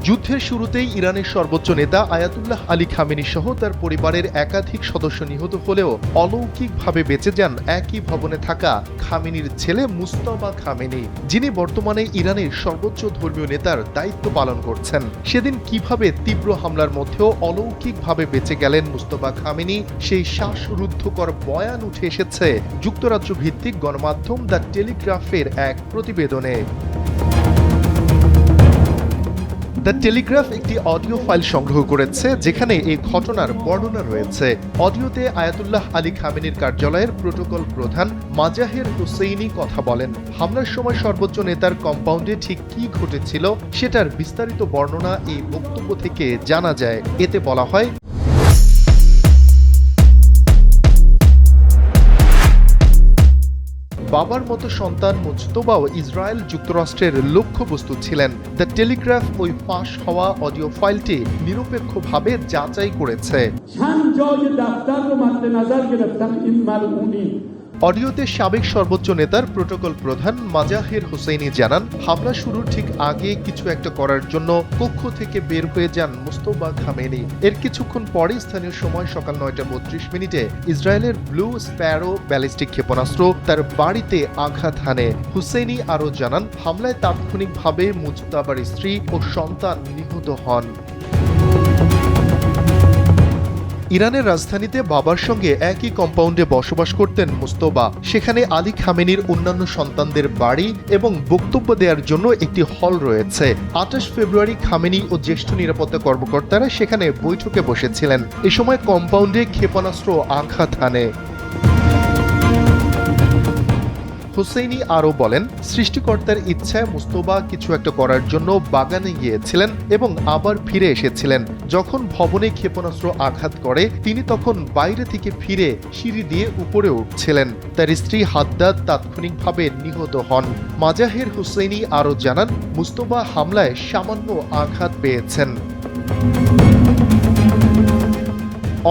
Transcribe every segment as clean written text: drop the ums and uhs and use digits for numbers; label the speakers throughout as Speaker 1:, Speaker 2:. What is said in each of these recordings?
Speaker 1: যুদ্ধের শুরুতেই ইরানের সর্বোচ্চ নেতা আয়াতুল্লাহ আলী খামেনি সহ তার পরিবারের একাধিক সদস্য নিহত হলেও অলৌকিকভাবে বেঁচে যান একই ভবনে থাকা খামেনির ছেলে মুজতবা খামেনি, যিনি বর্তমানে ইরানের সর্বোচ্চ ধর্মীয় নেতার দায়িত্ব পালন করছেন। সেদিন কিভাবে তীব্র হামলার মধ্যেও অলৌকিকভাবে বেঁচে গেলেন মুজতবা খামেনি, সেই শ্বাসরুদ্ধকর বয়ান উঠে এসেছে যুক্তরাজ্য ভিত্তিক গণমাধ্যম দ্য টেলিগ্রাফের এক প্রতিবেদনে। দ্য টেলিগ্রাফ একটি অডিও ফাইল সংগ্রহ করেছে যেখানে এই ঘটনার বর্ণনা রয়েছে। অডিওতে আয়াতুল্লাহ আলী খামেনির কার্যালয়ের প্রোটোকল প্রধান মাজাহের হুসেইনি কথা বলেন। হামলার সময় সর্বোচ্চ নেতার কম্পাউন্ডে ঠিক কি ঘটেছিল সেটার বিস্তারিত বর্ণনা এই বক্তব্য থেকে জানা যায়। এতে বলা হয়, বাবার মতো সন্তান মুজতবাও ইসরায়েল যুক্তরাষ্ট্রের লক্ষ্যবস্তু ছিলেন। দ্য টেলিগ্রাফ ওই ফাঁস হওয়া অডিও ফাইলটি নিরপেক্ষভাবে যাচাই করেছে। অডিওতে সাবেক সর্বোচ্চ নেতার প্রোটোকল প্রধান মাজাহের হুসেইনি জানান, হামলা শুরুর ঠিক আগে কিছু একটা করার জন্য কক্ষ থেকে বের হয়ে যান মুজতবা খামেনি। এর কিছুক্ষণ পরে স্থানীয় সময় সকাল 9:32 ইসরায়েলের ব্লু স্প্যারো ব্যালিস্টিক ক্ষেপণাস্ত্র তার বাড়িতে আঘাত হানে। হুসেইনি আরও জানান, হামলায় তাৎক্ষণিকভাবে মুজতবার স্ত্রী ও সন্তান নিহত হন। ইরানের রাজধানীতে বাবার সঙ্গে একই কম্পাউন্ডে বসবাস করতেন মুজতবা। সেখানে আলী খামেনির অন্যান্য সন্তানদের বাড়ি এবং বক্তব্য দেওয়ার জন্য একটি হল রয়েছে। 28 ফেব্রুয়ারি খামেনি ও জ্যেষ্ঠ নিরাপত্তা কর্মকর্তারা সেখানে বৈঠকে বসেছিলেন। এ সময় কম্পাউন্ডে ক্ষেপণাস্ত্র আঘাত হানে। হুসেইনি আরও বলেন, সৃষ্টিকর্তার ইচ্ছায় মুজতবা কিছু একটা করার জন্য বাগানে গিয়েছিলেন এবং আবার ফিরে এসেছিলেন। যখন ভবনে ক্ষেপণাস্ত্র আঘাত করে তিনি তখন বাইরে থেকে ফিরে সিঁড়ি দিয়ে উপরে উঠছিলেন। তার স্ত্রী হাদ্দাদ তাৎক্ষণিকভাবে নিহত হন। মাজাহের হুসেইনি আরও জানান, মুজতবা হামলায় সামান্য আঘাত পেয়েছেন।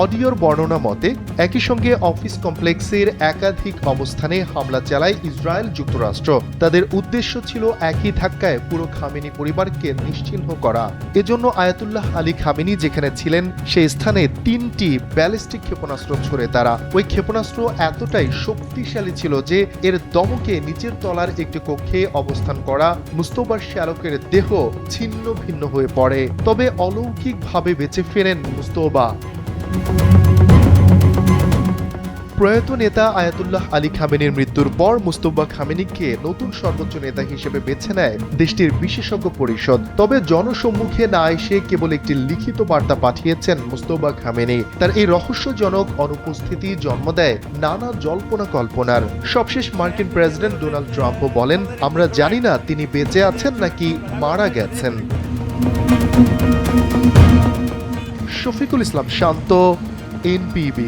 Speaker 1: অডিওর বর্ণনা মতে একই সঙ্গে অফিস কমপ্লেক্সের একাধিক অবস্থানে হামলা চালায় ইসরায়েল যুক্তরাষ্ট্র। তাদের উদ্দেশ্য ছিল একই ধাক্কায় পুরো খামেনি পরিবারকে নিশ্চিহ্ন করা। এজন্য আয়াতুল্লাহ আলী খামেনি যেখানে ছিলেন সেই স্থানে 3টি ব্যালিস্টিক ক্ষেপণাস্ত্র ছড়ে তারা। ওই ক্ষেপণাস্ত্র এতটাই শক্তিশালী ছিল যে এর দমকে নিচের তলার একটি কক্ষে অবস্থান করা মুজতবার শ্যালকের দেহ ছিন্ন ভিন্ন হয়ে পড়ে। তবে অলৌকিকভাবে বেঁচে ফেরেন মুজতবা। প্রয়াত নেতা আয়াতুল্লাহ আলী খামেনির মৃত্যুর পর মুজতবা খামেনিকে নতুন সর্বোচ্চ নেতা হিসেবে বেছে নেয় দেশটির বিশেষজ্ঞ পরিষদ। তবে জনসম্মুখে না এসে কেবল একটি লিখিত বার্তা পাঠিয়েছেন মুজতবা খামেনি। তার এই রহস্যজনক অনুপস্থিতি জন্ম দেয় নানা জল্পনা কল্পনার। সবশেষ মার্কিন প্রেসিডেন্ট ডোনাল্ড ট্রাম্পও বলেন, আমরা জানি না তিনি বেঁচে আছেন নাকি মারা গেছেন। শফিকুল ইসলাম শান্ত, NPB।